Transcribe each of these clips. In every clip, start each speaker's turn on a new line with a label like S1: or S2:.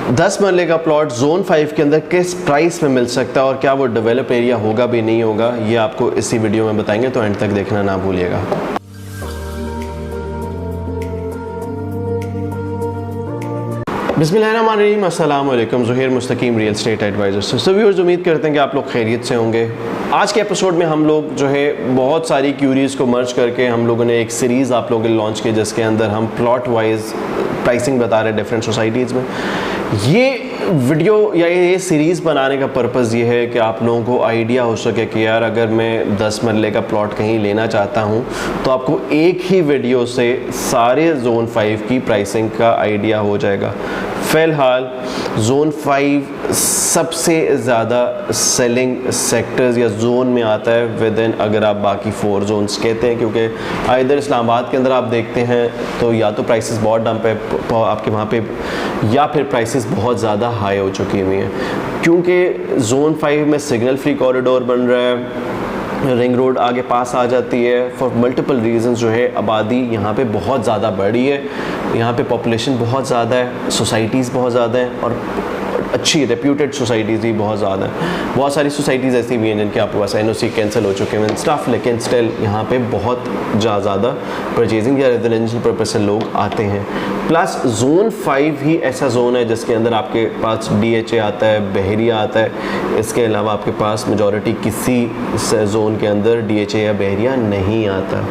S1: 10 मरले का plot zone 5 के अंदर किस प्राइस में मिल सकता है और क्या वो डेवलप एरिया होगा भी नहीं होगा, ये आपको इसी वीडियो में बताएंगे, तो एंड तक देखना ना भूलिएगा। बिस्मिल्लाहिर्रहमानिर्रहीम, अस्सलाम वालेकुम। Zuhair Mustaqeem, real estate advisor. So viewers, उम्मीद करते हैं कि आप लोग खैरियत से होंगे। आज के एपिसोड में हम लोग जो है बहुत सारी क्यूरीज़ को मर्ज करके हम लोगों ने एक सीरीज़ आप लोगों के लिए लॉन्च की, जिसके अंदर हम प्लॉट वाइज प्राइसिंग बता रहे हैं डिफरेंट सोसाइटीज़ में। ये वीडियो या ये सीरीज़ बनाने का पर्पज़ ये है कि आप लोगों को आइडिया हो सके कि यार अगर मैं 10 मरले का प्लॉट कहीं लेना चाहता हूँ तो आपको एक ही वीडियो से सारे जोन 5 की प्राइसिंग का आइडिया हो जाएगा। फ़िलहाल जोन 5 सबसे ज़्यादा सेलिंग सेक्टर्स या जोन में आता है विद इन, अगर आप बाकी 4 जोन्स कहते हैं, क्योंकि इधर इस्लामाबाद के अंदर आप देखते हैं तो या तो प्राइसेस बहुत डंप है आपके वहाँ पे, या फिर प्राइसेस बहुत ज़्यादा हाई हो चुकी हुई हैं, क्योंकि जोन 5 में सिग्नल फ्री कॉरिडोर बन रहा है, रिंग रोड आगे पास आ जाती है। फॉर मल्टीपल रीजंस जो है आबादी यहाँ पे बहुत ज़्यादा बढ़ी है, यहाँ पे पॉपुलेशन बहुत ज़्यादा है, सोसाइटीज़ बहुत ज़्यादा हैं और अच्छी रेप्यूटेड सोसाइटीज़ भी बहुत ज़्यादा हैं। बहुत सारी सोसाइटीज़ ऐसी भी हैं जिनके आपके पास NOC कैंसिल हो चुके हैं स्टाफ, लेकिन स्टिल यहाँ पे बहुत ज़्यादा परचेजिंग या रेजिडेंशियल पर्पज से लोग आते हैं। प्लस जोन 5 ही ऐसा जोन है जिसके अंदर आपके पास DHA आता है, बहरिया आता है। इसके अलावा आपके पास मेजॉरिटी किसी जोन के अंदर DHA या बहरिया नहीं आता।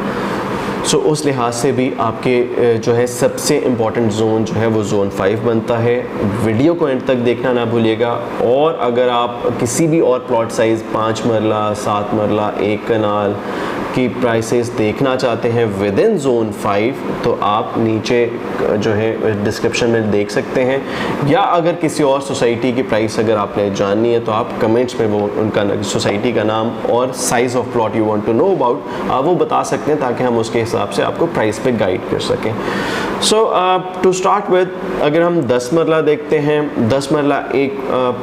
S1: सो उस लिहाज से भी आपके जो है सबसे इम्पॉर्टेंट जोन जो है वो जोन 5 बनता है। वीडियो को एंड तक देखना ना भूलिएगा। और अगर आप किसी भी और प्लॉट साइज़ 5 मरला, 7 मरला, 1 कनाल की प्राइसेस देखना चाहते हैं विद इन जोन 5 तो आप नीचे जो है डिस्क्रिप्शन में देख सकते हैं, या अगर किसी और सोसाइटी की प्राइस अगर आपने जाननी है तो आप कमेंट्स में वो उनका सोसाइटी का नाम और size of plot you want to know about आप वो बता सकते हैं, ताकि हम उसके हिसाब से आपको प्राइस पे गाइड कर सकें। सो टू स्टार्ट विद, अगर हम 10 मरला देखते हैं, 10 मरला एक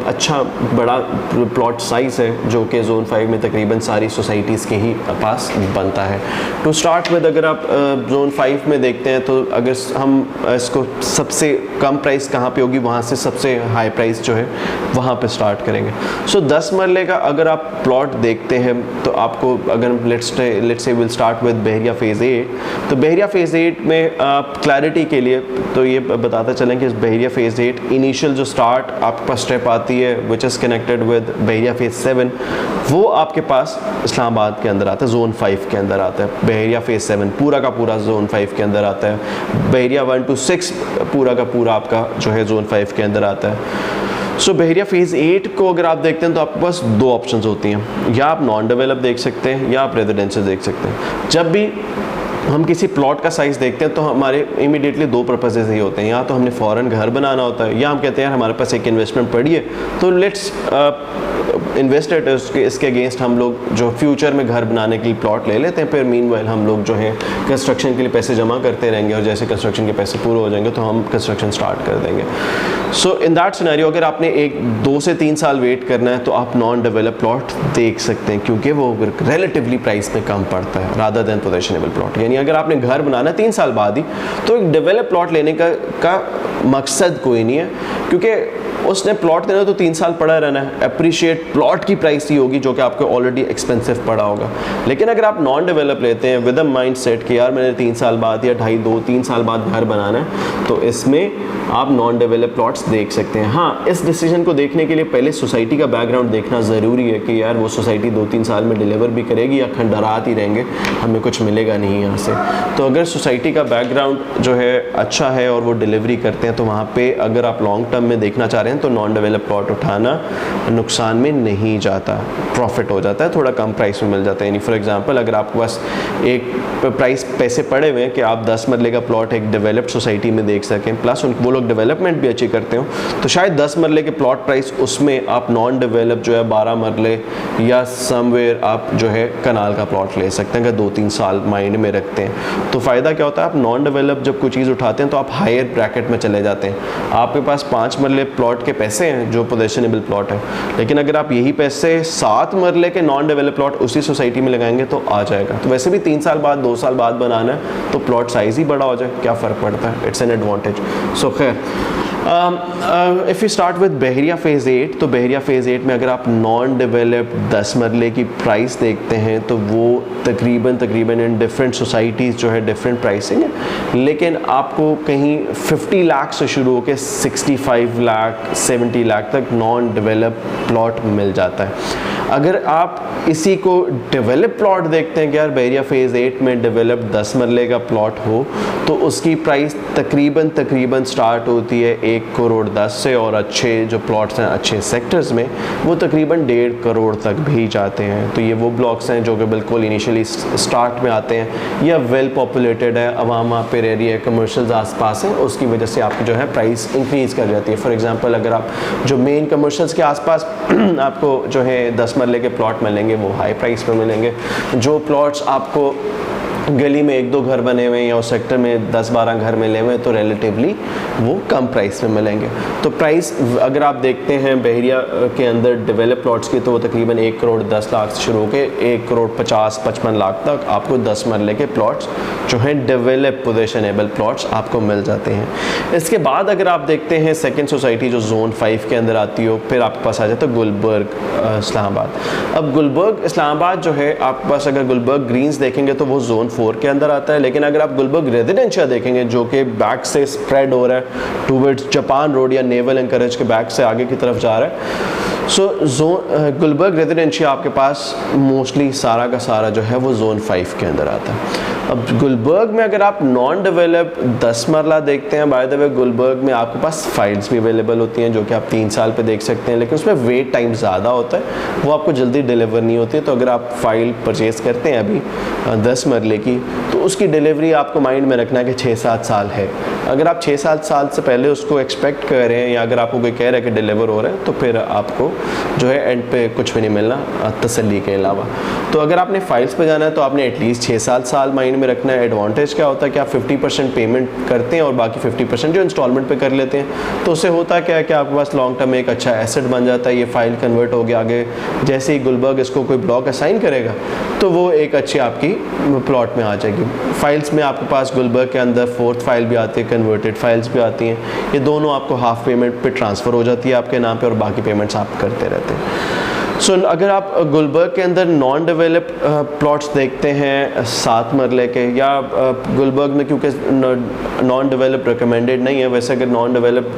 S1: अच्छा बड़ा प्लॉट साइज़ है जो कि जोन 5 में तकरीबन सारी सोसाइटीज़ के ही पास बनता है। टू स्टार्ट विद, अगर आप जोन 5 में देखते हैं तो अगर हम इसको सबसे कम प्राइस कहाँ पे होगी, वहाँ से सबसे हाई प्राइस जो है वहाँ पे स्टार्ट करेंगे। सो 10 मरले का अगर आप प्लॉट देखते हैं तो आपको, अगर let's say will start with Bahria phase 8, तो बहरिया फेज़ 8 में आप क्लैरिटी के लिए तो ये बताता चलें कि बहरिया फेज़ 8 इनिशियल जो स्टार्ट आपके पास स्टेप आती है which is connected with Bahria phase 7, वो आपके पास इस्लामाबाद के अंदर आता है, जोन 5 के अंदर आता है। बहरिया फेज़ 7 पूरा का पूरा जोन 5 के अंदर आता है। बहरिया 1 to 6 पूरा का पूरा आपका जो है जोन 5 के अंदर आता है। सो बहरिया फेज़ 8 को अगर आप देखते हैं तो आपके पास 2 ऑप्शंस होती हैं, या आप नॉन डेवलप देख सकते हैं या आप रेजिडेंशियल देख सकते हैं। जब भी हम किसी प्लॉट का साइज़ देखते हैं तो हमारे इमीडिएटली 2 पर्पसेस ही होते हैं, या तो हमने फ़ौरन घर बनाना होता है, या हम कहते हैं हमारे पास एक इन्वेस्टमेंट पड़ी है तो लेट्स इन्वेस्टेड इसके अगेंस्ट हम लोग जो फ्यूचर में घर बनाने के लिए प्लॉट ले लेते हैं, फिर मीनवाइल हम लोग जो है कंस्ट्रक्शन के लिए पैसे जमा करते रहेंगे और जैसे कंस्ट्रक्शन के पैसे पूरे हो जाएंगे तो हम कंस्ट्रक्शन स्टार्ट कर देंगे। सो इन दैट सिनेरियो अगर आपने 2 से 3 साल वेट करना है तो आप नॉन डेवलप प्लॉट देख सकते हैं, क्योंकि वो रिलेटिवली प्राइस में कम पड़ता है रादर देन पोजेशनेबल प्लॉट। यानी अगर आपने घर बनाना है 3 साल बाद ही, तो एक डेवलप प्लॉट लेने का मकसद कोई नहीं है, क्योंकि उसने प्लॉट देना तो 3 साल पड़ा रहना है। अप्रिशिएट प्लॉट की प्राइस ही होगी जो कि आपको ऑलरेडी एक्सपेंसिव पड़ा होगा। लेकिन अगर आप नॉन डेवलप लेते हैं विद अ माइंड सेट कि यार मैंने 3 साल बाद या 2-3 साल बाद घर बनाना है, तो इसमें आप नॉन डेवलप प्लॉट्स देख सकते हैं। हाँ, इस डिसीजन को देखने के लिए पहले सोसाइटी का बैकग्राउंड देखना ज़रूरी है कि यार वो सोसाइटी 2-3 साल में डिलीवर भी करेगी या खंडरात ही रहेंगे, हमें कुछ मिलेगा नहीं यहाँ से। तो अगर सोसाइटी का बैकग्राउंड जो है अच्छा है और वो डिलीवरी करते हैं तो वहाँ पे अगर आप लॉन्ग टर्म में देखना चाह रहे हैं तो नॉन डेवलप प्लॉट उठाना नुकसान में नहीं जाता, प्रॉफिट हो जाता है, थोड़ा कम प्राइस में मिल जाता है। यानी फॉर एग्जांपल अगर आपके पास एक प्राइस पैसे पड़े हुए हैं कि आप 10 मरले का प्लॉट एक डेवलप्ड सोसाइटी में देख सकें, प्लस वो लोग डेवलपमेंट भी अच्छी करते हो, तो शायद 10 मरले के प्लॉट प्राइस उसमें आप नॉन डेवलप जो है 12 मरले या समवेयर आप जो है कनाल का प्लॉट ले सकते हैं अगर 2-3 साल माइंड में रखते हैं। तो फ़ायदा क्या होता है, आप नॉन डेवलप जब कोई चीज़ उठाते हैं तो आप हायर ब्रैकेट में चले जाते हैं। आपके पास 5 मरले प्लॉट के पैसे हैं जो पोजेशनेबल प्लॉट है, लेकिन अगर आप यही पैसे 7 मरले के नॉन डेवलप प्लॉट उसी सोसाइटी में लगाएंगे तो आ जाएगा। तो वैसे भी 3 साल बाद 2 साल बाद बनाना है तो प्लॉट साइज़ ही बड़ा हो जाए, क्या फ़र्क पड़ता है, इट्स एन एडवांटेज। सो खैर if you start with Bahria phase 8, तो बहरिया फ़ेज़ 8 में अगर आप नॉन डेवलप्ड 10 मरले की प्राइस देखते हैं तो वो तकरीबन इन डिफरेंट सोसाइटीज़ जो है डिफरेंट प्राइसिंग है, लेकिन आपको कहीं 50 लाख से शुरू होकर 65 लाख 70 लाख तक नॉन डेवलप प्लॉट मिल जाता है। अगर आप इसी को डेवलप प्लॉट देखते हैं कि यार बहरिया फ़ेज़ 8 में डेवलप 10 मरले का प्लॉट हो तो उसकी प्राइस तकरीबन स्टार्ट होती है 1 करोड़ 10 से, और अच्छे जो प्लॉट्स हैं अच्छे सेक्टर्स में वो तकरीबन 1.5 करोड़ तक भी जाते हैं। तो ये वो ब्लॉक्स हैं जो कि बिल्कुल इनिशियली स्टार्ट में आते हैं या वेल पॉपुलेटेड है, अवाम वहाँ पर रह रही है, कमर्शियल्स आसपास हैं, उसकी वजह से आपकी जो है प्राइस इंक्रीज़ कर जाती है। फॉर एग्जांपल अगर आप जो मेन कमर्शियल्स के आसपास आपको जो है 10 मरले के प्लॉट मिलेंगे वो हाई प्राइस पर मिलेंगे। जो प्लॉट्स आपको गली में 1-2 घर बने हुए हैं या उस सेक्टर में 10-12 घर मिले हुए हैं तो रिलेटिवली वो कम प्राइस में मिलेंगे। तो प्राइस अगर आप देखते हैं बहरिया के अंदर डेवलप प्लॉट्स की तो वो तकरीबन 1 करोड़ 10 लाख से शुरू होकर 1 करोड़ 50-55 लाख तक आपको 10 मरले के प्लॉट्स जो हैं डेवलप पोजीशनेबल प्लॉट्स आपको मिल जाते हैं। इसके बाद अगर आप देखते हैं सेकेंड सोसाइटी जो जोन 5 के अंदर आती हो, फिर आपके पास आ जाता है गुलबर्ग इस्लामाबाद। अब गुलबर्ग इस्लामाबाद जो है आपके पास अगर गुलबर्ग ग्रीन्स देखेंगे तो वो जोन 4 के अंदर आता है, लेकिन अगर आप गुलबर्ग रेजिडेंशिया देखेंगे जो कि बैक से स्प्रेड हो रहा है टूवर्ड्स जापान रोड या नेवल एंकरेज के बैक से आगे की तरफ जा रहा है, सो गुलबर्ग रेजिडेंशिया आपके पास मोस्टली सारा का सारा जो है वो जोन 5 के अंदर आता है। अब गुलबर्ग में अगर आप नॉन डेवलप 10 मरला देखते हैं, बाय द वे गुलबर्ग में आपके पास फाइल्स भी अवेलेबल होती हैं जो कि आप 3 साल पे देख सकते हैं, लेकिन उसमें वेट टाइम ज़्यादा होता है, वो आपको जल्दी डिलीवर नहीं होती है। तो अगर आप फाइल परचेज़ करते हैं अभी 10 मरले की तो उसकी डिलीवरी आपको माइंड में रखना है कि 6-7 साल है। अगर आप 6-7 साल से पहले उसको एक्सपेक्ट कर रहे हैं या अगर आपको कोई कह रहा है कि डिलीवर हो रहा है तो फिर आपको जो है एंड पे कुछ भी नहीं मिलना तसल्ली के अलावा। तो अगर आपने फाइल्स पे जाना है तो आपने एटलीस्ट 6-7 साल माइंड में रखना है। एडवांटेज क्या होता है कि आप 50% पेमेंट करते हैं और बाकी 50% जो इंस्टॉलमेंट पे कर लेते हैं, तो उससे होता क्या है कि आपके पास लॉन्ग टर्म में एक अच्छा एसेट बन जाता है। ये फाइल कन्वर्ट हो गया, आगे जैसे ही गुलबर्ग इसको कोई ब्लॉक असाइन करेगा तो वो एक अच्छी आपकी प्लॉट में आ जाएगी। फाइल्स में आपके पास गुलबर्ग के अंदर 4th फाइल भी आती है, कन्वर्टेड फाइल्स भी आती हैं, ये दोनों आपको हाफ पेमेंट पे ट्रांसफ़र हो जाती है आपके नाम पे और बाकी पेमेंट्स आप करते रहते हैं। सो अगर आप गुलबर्ग के अंदर नॉन डेवलप प्लॉट्स देखते हैं 7 मरले के, या गुलबर्ग में क्योंकि नॉन डेवलप रिकमेंडेड नहीं है, वैसे अगर नॉन डेवलप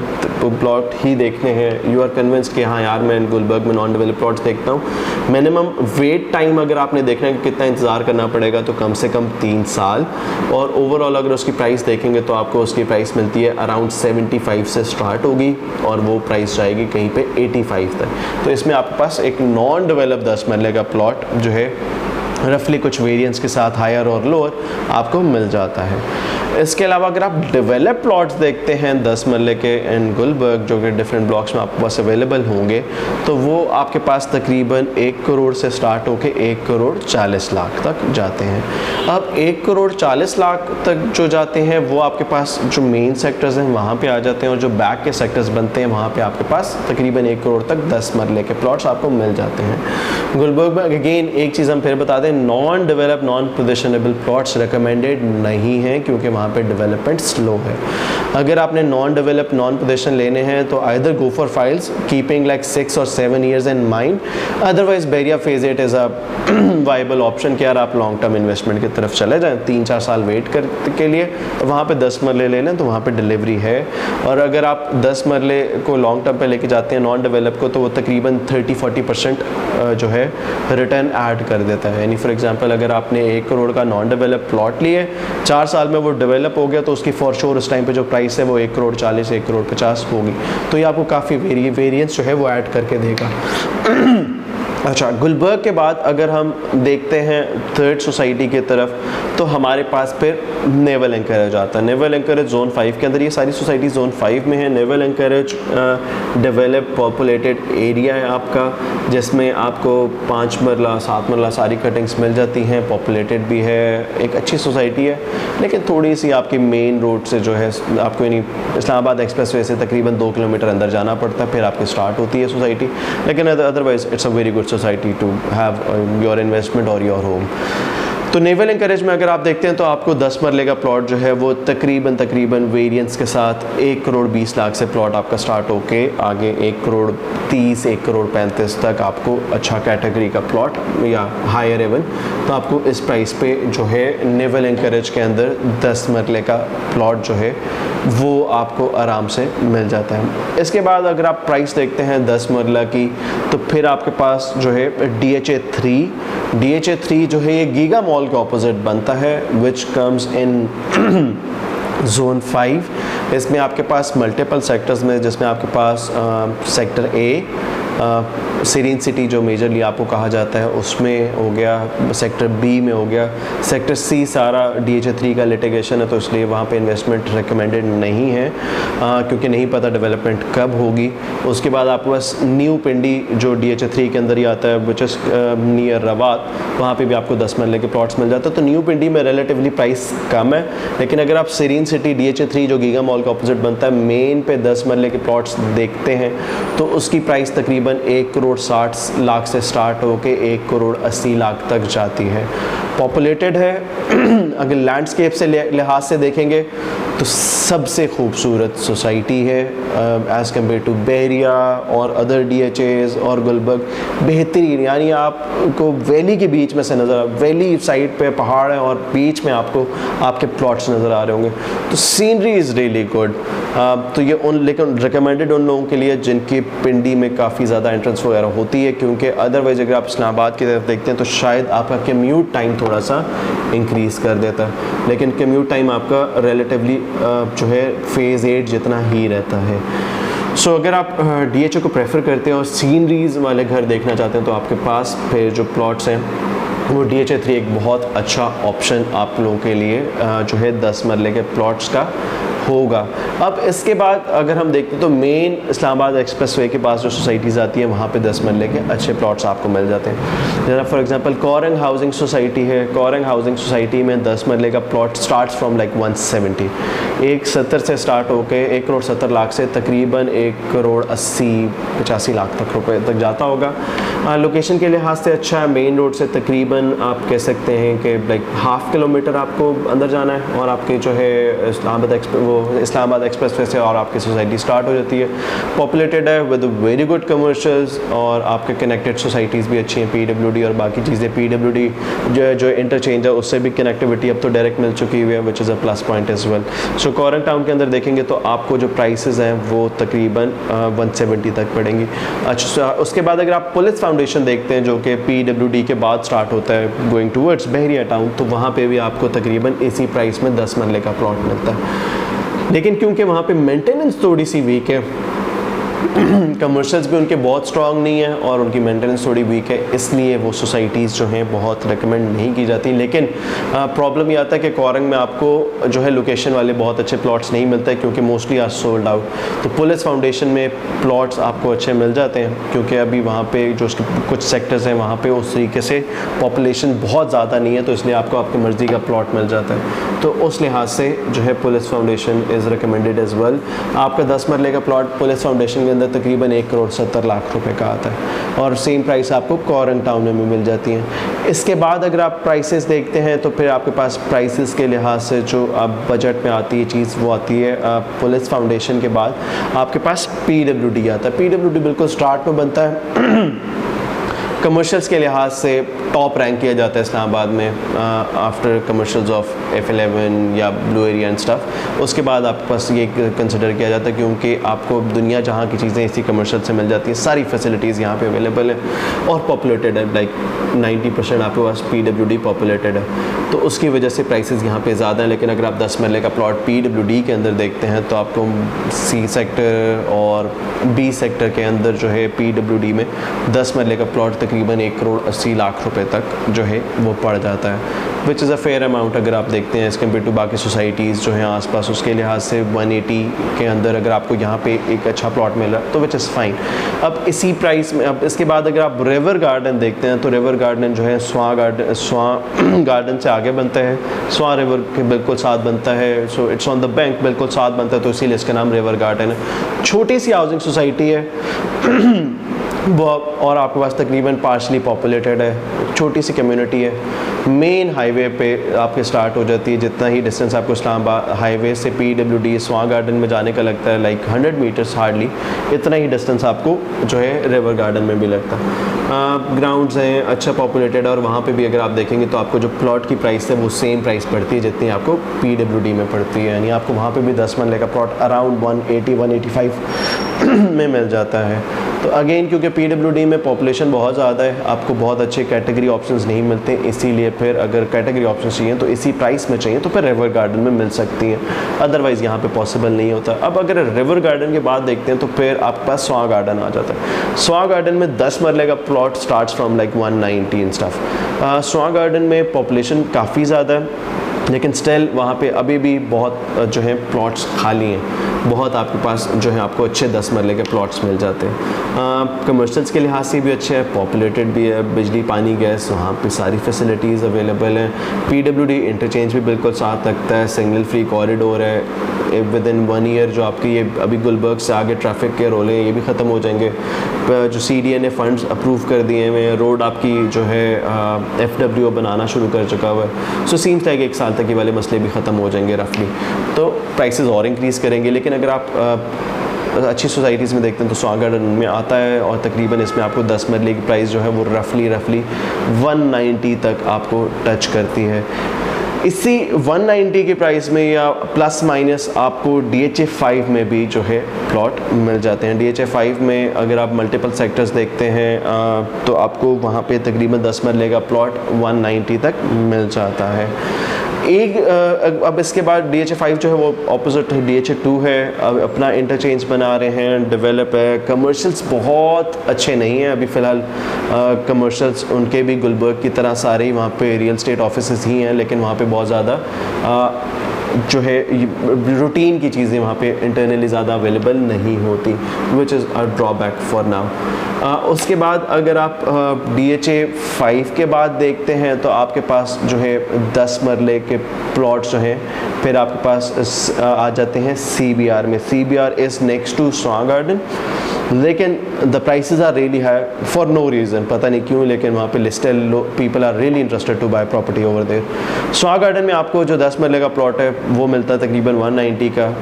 S1: प्लॉट ही देखने हैं, यू आर कन्विंस कि हाँ यार मैं गुलबर्ग में नॉन डेवलप प्लॉट्स देखता हूँ, मिनिमम वेट टाइम अगर आपने देखना है कि कितना इंतज़ार करना पड़ेगा तो कम से कम 3 साल, और ओवरऑल अगर उसकी प्राइस देखेंगे तो आपको उसकी प्राइस मिलती है अराउंड 75 से स्टार्ट होगी और वो प्राइस जाएगी कहीं पे 85 तक। तो इसमें आपके पास एक नॉन डेवलप 10 मरले का प्लॉट जो है रफली कुछ वेरिएंस के साथ हायर और लोअर आपको मिल जाता है। इसके अलावा अगर आप डेवलप प्लॉट्स देखते हैं 10 मरले के इन गुलबर्ग जो कि डिफरेंट ब्लॉक्स में आपके पास अवेलेबल होंगे, तो वो आपके पास तकरीबन 1 करोड़ से स्टार्ट होकर 1 करोड़ 40 लाख तक जाते हैं। अब 1 करोड़ 40 लाख तक जो जाते हैं वो आपके पास जो मेन सेक्टर्स हैं वहाँ पे आ जाते हैं, और जो बैक के सेक्टर्स बनते हैं वहाँ पे आपके पास तकरीबन 1 करोड़ तक 10 मरले के प्लॉट्स आपको मिल जाते हैं। गुलबर्ग में अगेन एक चीज़ हम फिर बता दें, non develop non positionable plots recommended नहीं हैं क्योंकि वहाँ पे डेवलपमेंट स्लो है। अगर आपने नॉन डेवलप नॉन पोजीशन लेने हैं तो either go for files keeping like 6 और 7 years in mind, otherwise Bahria phase 8 is a viable option कि यार आप लॉन्ग टर्म इन्वेस्टमेंट की तरफ चले जाएँ, 3-4 साल वेट करने के लिए वहाँ पे 10 मरले ले लें तो वहाँ पे डिलीवरी है। और अगर आप 10 मरले को लॉन्ग टर्म पे लेके जाते हैं नॉन डेवलप को, तो वो तकरीबन 30-40% जो है रिटर्न ऐड कर देता है। यानी फॉर एग्जांपल अगर आपने 1 करोड़ का नॉन डेवलप प्लॉट लिए, 4 साल में वो डेवलप हो गया तो उसकी फॉर श्योर उस टाइम पे जो प्राइस है वो 1 करोड़ 40 1 करोड़ 50 होगी। तो ये आपको काफ़ी वेरिएंस जो है वो ऐड करके देगा। अच्छा, गुलबर्ग के बाद अगर हम देखते हैं थर्ड सोसाइटी की तरफ, तो हमारे पास फिर नेवल एंकरेज आता है। नेवल एंकरेज जोन 5 के अंदर, ये सारी सोसाइटी जोन 5 में है। Naval anchorage develop populated area है आपका, जिसमें आपको 5 मरला 7 मरला सारी कटिंग्स मिल जाती हैं, पॉपुलेटेड भी है, एक अच्छी सोसाइटी है। लेकिन थोड़ी सी आपकी मेन रोड से जो है आपको यानी इस्लामाबाद एक्सप्रेसवे से तकरीबन 2 किलोमीटर अंदर जाना पड़ता है, फिर आपकी स्टार्ट होती है सोसाइटी। लेकिन otherwise it's a very good society to have your investment और योर होम। तो नेवल एंकरेज में अगर आप देखते हैं तो आपको 10 मरले का प्लॉट जो है वो तकरीबन वेरिएंस के साथ 1 करोड़ 20 लाख से प्लॉट आपका स्टार्ट होके आगे 1 करोड़ 30, 1 करोड़ 35 तक आपको अच्छा कैटेगरी का प्लॉट या हायर एवन तो आपको इस प्राइस पे जो है नेवल एंकरेज के अंदर 10 मरले का प्लॉट जो है वो आपको आराम से मिल जाता है। इसके बाद अगर आप प्राइस देखते हैं 10 मरला की तो फिर आपके पास जो है DHA3 जो है ये गीगा मॉल के ऑपोजिट बनता है विच कम्स इन जोन 5। इसमें आपके पास मल्टीपल सेक्टर्स में जिसमें आपके पास सेक्टर ए सीरीन सिटी जो मेजरली आपको कहा जाता है उसमें हो गया, सेक्टर बी में हो गया, सेक्टर सी सारा DHA3 का लिटिगेशन है तो इसलिए वहाँ पे इन्वेस्टमेंट रिकमेंडेड नहीं है क्योंकि नहीं पता डेवलपमेंट कब होगी। उसके बाद आपके पास न्यू पिंडी जो DHA3 के अंदर ही आता है विच इज़ नियर रवात, वहाँ पे भी आपको 10 मरले के प्लॉट्स मिल जाते हैं। तो न्यू पिंडी में रिलेटिवली प्राइस कम है, लेकिन अगर आप सीरीन सिटी DHA3 जो गीगा मॉल के ऑपोजिट बनता है मेन पे 10 मरले के प्लॉट्स देखते हैं तो उसकी प्राइस तकरीबन 1 करोड़ 60 लाख से स्टार्ट होके 1 करोड़ 80 लाख तक जाती है। पॉपुलेटेड है अगर लैंडस्केप से लिहाज से देखेंगे तो सबसे खूबसूरत सोसाइटी है एज़ कम्पेयर टू बहरिया और अदर DHAs और गुलबर्ग। बेहतरीन, यानी आपको वैली के बीच में से नज़र, वैली साइड पे पहाड़ है और बीच में आपको आपके प्लॉट्स नज़र आ रहे होंगे तो सीनरी इज़ रियली गुड। तो ये लेकिन रिकमेंडेड उन लोगों के लिए जिनकी पिंडी में काफ़ी ज़्यादा एंट्रेंस वगैरह होती है, क्योंकि अदरवाइज़ अगर आप इस्लामाबाद की तरफ देखते हैं तो शायद आपका कम्यूट टाइम थोड़ा सा इंक्रीज़ कर देता है, लेकिन कम्यूट टाइम आपका रिलेटिवली जो है फेज़ 8 जितना ही रहता है। सो अगर आप DHA को प्रेफर करते हैं और सीनरीज़ वाले घर देखना चाहते हैं तो आपके पास फिर जो प्लॉट्स हैं वो DHA3 एक बहुत अच्छा ऑप्शन आप लोगों के लिए जो है 10 मरले के प्लॉट्स का होगा। अब इसके बाद अगर हम देखते हैं तो मेन इस्लामाबाद एक्सप्रेसवे के पास जो सोसाइटीज़ आती है वहाँ पे 10 मरले के अच्छे प्लॉट्स आपको मिल जाते हैं। जरा for example Korang housing society है, कोरंग हाउसिंग सोसाइटी में 10 मरले का प्लॉट स्टार्ट्स फ्रॉम लाइक 170, 170 से स्टार्ट होके 1 करोड़ 70 लाख से तकरीबन 1 करोड़ 80-85 लाख तक रुपए तक जाता होगा। लोकेशन के लिहाज से अच्छा है, मेन रोड से तकरीबन आप कह सकते हैं कि लाइक ½ किलोमीटर आपको अंदर जाना है और आपके जो है इस्लामाबाद एक्सप्रेसवे से और आपकी सोसाइटी स्टार्ट हो जाती है। पॉपुलेटेड है विद वेरी गुड कमर्शियल्स और आपके कनेक्टेड सोसाइटीज़ भी अच्छी हैं, PWD और बाकी चीज़ें। PWD जो इंटरचेंज है उससे भी कनेक्टिविटी अब तो डायरेक्ट मिल चुकी हुई है which is a plus point as well. So Korang town के अंदर देखेंगे तो आपको जो प्राइसेस हैं वो तकरीबन 170 तक पड़ेंगी। अच्छा, उसके बाद अगर आप पुलिस फाउंडेशन देखते हैं जो कि PWD के बाद स्टार्ट होता है गोइंग टूवर्ड्स बहरिया टाउन, तो वहाँ पे भी आपको तकरीबन इसी प्राइस में 10 मरले का प्लॉट मिलता है। लेकिन क्योंकि वहाँ पे मेंटेनेंस थोड़ी सी वीक है, कमर्शियल्स भी उनके बहुत स्ट्रॉन्ग नहीं है और उनकी मेंटेनेंस थोड़ी वीक है, इसलिए वो सोसाइटीज़ जो हैं बहुत रिकमेंड नहीं की जाती। लेकिन प्रॉब्लम ये आता है कि कोरंग में आपको जो है लोकेशन वाले बहुत अच्छे प्लॉट्स नहीं मिलते क्योंकि मोस्टली आर सोल्ड आउट। तो पुलिस फाउंडेशन में प्लॉट्स आपको अच्छे मिल जाते हैं क्योंकि अभी वहाँ पे जो उसके कुछ सेक्टर्स हैं वहाँ पे उस तरीके से पॉपुलेशन बहुत ज़्यादा नहीं है, तो इसलिए आपको आपकी मर्ज़ी का प्लॉट मिल जाता है। तो उस लिहाज से जो है police foundation is recommended as well. आपका 10 मरले का प्लॉट पुलिस फाउंडेशन के अंदर तकरीबन 1 करोड़ 70 लाख रुपए का आता है और सेम प्राइस आपको कोरंग टाउन में मिल जाती हैं। इसके बाद अगर आप प्राइसेस देखते हैं तो फिर आपके पास प्राइसेस के लिहाज से जो आप बजट में आती है चीज़ वो आती है पुलिस फाउंडेशन के बाद आपके पास PWD आता है। PWD बिल्कुल स्टार्ट में बनता है। कमर्शियल्स के लिहाज से टॉप रैंक किया जाता है इस्लामाबाद में आफ्टर कमर्शियल्स ऑफ F11 या ब्लू एरिया एंड स्टफ। उसके बाद आपके पास ये कंसिडर किया जाता है क्योंकि आपको दुनिया जहाँ की चीज़ें इसी कमर्शियल से मिल जाती हैं, सारी फैसिलिटीज़ यहाँ पे अवेलेबल है और पॉपुलेटेड है, लाइक 90% आपके पास PWD पॉपुलेटेड है, तो उसकी वजह से प्राइसेस यहाँ पे ज़्यादा हैं। लेकिन अगर आप 10 मरले का प्लॉट PWD के अंदर देखते हैं तो आपको C सेक्टर और B सेक्टर के अंदर जो है PWD में 10 मरले का प्लॉट तकरीबन 1 करोड़ 80 लाख रुपए तक जो है वो पड़ जाता है, which is a fair amount अगर आप देखते हैं एज़ कम्पेयर टू बाकी सोसाइटीज़ जो हैं आसपास। उसके लिहाज से 180 के अंदर अगर आपको यहाँ पे एक अच्छा प्लॉट मिल रहा है तो विच इज़ फाइन। अब इसी प्राइस में अब इसके बाद अगर आप रिवर गार्डन देखते हैं तो रिवर गार्डन जो है स्वां गार्डन से आगे बनता है, स्वां रिवर के बिल्कुल साथ बनता है। So it's on the bank, बिल्कुल साथ बनता है, तो इसीलिए इसका नाम रिवर गार्डन है। छोटी सी हाउसिंग सोसाइटी है और आपके पास तकरीबन पार्शली पॉपुलेटेड है, छोटी सी कम्युनिटी है। मेन हाईवे पे आपके स्टार्ट हो जाती है, जितना ही डिस्टेंस आपको इस्लामाबाद हाईवे से PWD स्वां गार्डन में जाने का लगता है, लाइक 100 मीटर्स हार्डली, इतना ही डिस्टेंस आपको जो है रिवर गार्डन में भी लगता है। ग्राउंड्स हैं, अच्छा पॉपुलेटेड है, और वहाँ पे भी अगर आप देखेंगे तो आपको जो प्लॉट की प्राइस है वो सेम प्राइस पड़ती है जितनी आपको PWD में पड़ती है, यानी आपको वहाँ पे भी 10 मरले का प्लॉट अराउंड 180-185 में मिल जाता है। तो अगेन क्योंकि PWD में पॉपुलेशन बहुत ज़्यादा है, आपको बहुत अच्छे कैटेगरी ऑप्शंस नहीं मिलते, इसीलिए फिर अगर कैटेगरी ऑप्शंस चाहिए तो इसी प्राइस में चाहिए तो फिर रिवर गार्डन में मिल सकती हैं, अदरवाइज़ यहाँ पे पॉसिबल नहीं होता। अब अगर रिवर गार्डन के बाद देखते हैं तो फिर आपके पास स्वां गार्डन आ जाता है। स्वां गार्डन में 10 मरले का plot starts from like 190 and stuff. Swan Garden में पॉपुलेशन काफ़ी ज़्यादा है, लेकिन स्टिल वहाँ पे अभी भी बहुत जो है प्लॉट्स खाली हैं, बहुत आपके पास जो है आपको अच्छे 10 मरले के प्लॉट्स मिल जाते हैं। कमर्शियल्स के लिहाज से भी अच्छे है, पॉपुलेटेड भी है, बिजली पानी गैस वहाँ पे सारी फैसिलिटीज़ अवेलेबल हैं। PWD इंटरचेंज भी बिल्कुल साथ लगता है, सिग्नल फ्री कॉरिडोर है। विद इन 1 ईयर जो आपकी ये अभी गुलबर्ग से आगे ट्रैफिक के रोले हैं ये भी ख़त्म हो जाएंगे। जो CDA ने फंड्स अप्रूव कर दिए हुए हैं, रोड आपकी जो है FWO बनाना शुरू कर चुका हुआ है। सो सीम्स लाइक 1 साल तक ये वाले मसले भी ख़त्म हो जाएंगे रफली, तो प्राइसेस और इंक्रीज़ करेंगे। लेकिन अगर आप अच्छी सोसाइटीज़ में देखते हैं तो स्वां गार्डन में आता है, और तकरीबन इसमें आपको 10 मरले की प्राइस जो है वो रफली 190 तक आपको टच करती है। इसी 190 की प्राइस में या प्लस माइनस आपको DHA 5 में भी जो है प्लॉट मिल जाते हैं। DHA 5 में अगर आप मल्टीपल सेक्टर्स देखते हैं तो आपको वहाँ पे तकरीबन 10 मरले का प्लॉट 190 तक मिल जाता है। अब इसके बाद DHA 5 जो है वो ऑपोजिट DHA 2 है, अब अपना इंटरचेंज बना रहे हैं, डेवलप है। कमर्शियल्स बहुत अच्छे नहीं हैं अभी फ़िलहाल, कमर्शियल्स उनके भी गुलबर्ग की तरह सारे ही वहाँ पे रियल एस्टेट ऑफिसेस ही हैं, लेकिन वहाँ पे बहुत ज़्यादा जो है रूटीन की चीज़ें वहाँ पे इंटरनली ज़्यादा अवेलेबल नहीं होती, विच is a drawback for now. उसके बाद अगर आप DHA 5 के बाद देखते हैं तो आपके पास जो है 10 मरले के प्लॉट्स जो हैं, फिर आपके पास आ जाते हैं CBR में। CBR is next to Swan Garden, लेकिन the prices are really high for no reason, पता नहीं क्यों, लेकिन वहाँ पे listed people are really interested to buy property over there. Swan Garden में आपको जो 10 मरले का प्लॉट है वो मिलता है तकरीबन 190 का।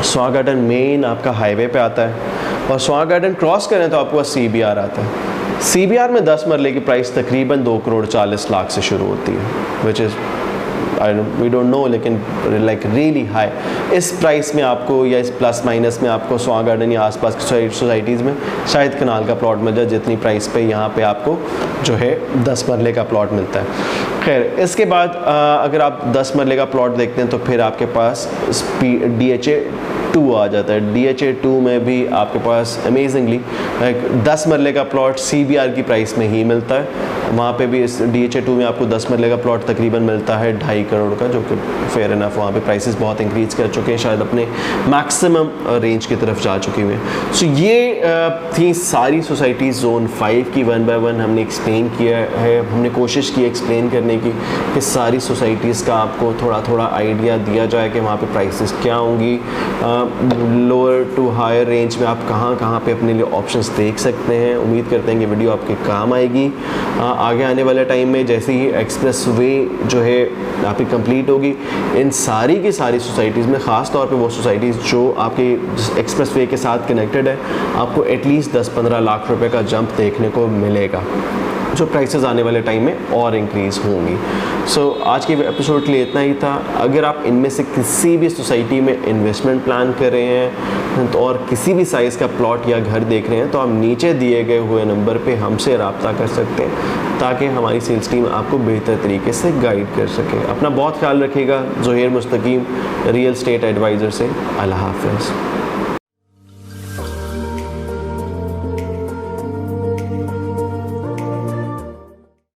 S1: स्वां गार्डन मेन आपका हाईवे पे आता है, और स्वां गार्डन क्रॉस करें तो आपको CBR आता है। CBR में 10 मरले की प्राइस तकरीबन 2,40,00,000 से शुरू होती है, which is we don't know, लेकिन लाइक रियली हाई। इस प्राइस में आपको या इस प्लस माइनस में आपको स्वां गार्डन या आसपास की सोसाइटीज़ में शायद कनाल का प्लॉट मिल जाए जितनी प्राइस पे यहाँ पे आपको जो है 10 मरले का प्लॉट मिलता है। खैर, इसके बाद अगर आप 10 मरले का प्लॉट देखते हैं तो फिर आपके पास DHA 2 आ जाता है। DHA 2 में भी आपके पास अमेजिंगली 10 मरले का प्लॉट CBR की प्राइस में ही मिलता है। वहाँ पे भी इस DHA 2 में आपको 10 मरले का प्लॉट तकरीबन मिलता है 2.5 करोड़ का, जो कि फेयर इनफ, वहाँ पे प्राइसेस बहुत इंक्रीज़ कर चुके हैं, शायद अपने मैक्सिमम रेंज की तरफ जा चुकी हुई हैं। सो ये थी सारी सोसाइटीज़ जोन 5 की 1 बाय 1 हमने एक्सप्लेन किया है। हमने कोशिश की एक्सप्लेन करने की कि सारी सोसाइटीज़ का आपको थोड़ा थोड़ा आइडिया दिया जाए कि वहाँ पे प्राइसेस क्या होंगी, लोअर टू हायर रेंज में आप कहाँ कहाँ पे अपने लिए ऑप्शंस देख सकते हैं। उम्मीद करते हैं कि वीडियो आपके काम आएगी। आगे आने वाले टाइम में जैसे ही एक्सप्रेस वे जो है आपकी कंप्लीट होगी, इन सारी की सारी सोसाइटीज़ में, ख़ास तौर पे वो सोसाइटीज़ जो आपके एक्सप्रेस वे के साथ कनेक्टेड है, आपको एटलीस्ट 10-15 लाख रुपए का जंप देखने को मिलेगा, जो प्राइसेस आने वाले टाइम में और इंक्रीज़ होंगी। सो आज के एपिसोड के लिए इतना ही था। अगर आप इनमें से किसी भी सोसाइटी में इन्वेस्टमेंट प्लान कर रहे हैं तो और किसी भी साइज़ का प्लॉट या घर देख रहे हैं तो आप नीचे दिए गए हुए नंबर पे हमसे रब्ता कर सकते हैं, ताकि हमारी सेल्स टीम आपको बेहतर तरीके से गाइड कर सके। अपना बहुत ख्याल रखिएगा। ज़ोहैर मुस्तकीम, रियल एस्टेट एडवाइज़र से। अल्लाह हाफ़िज़।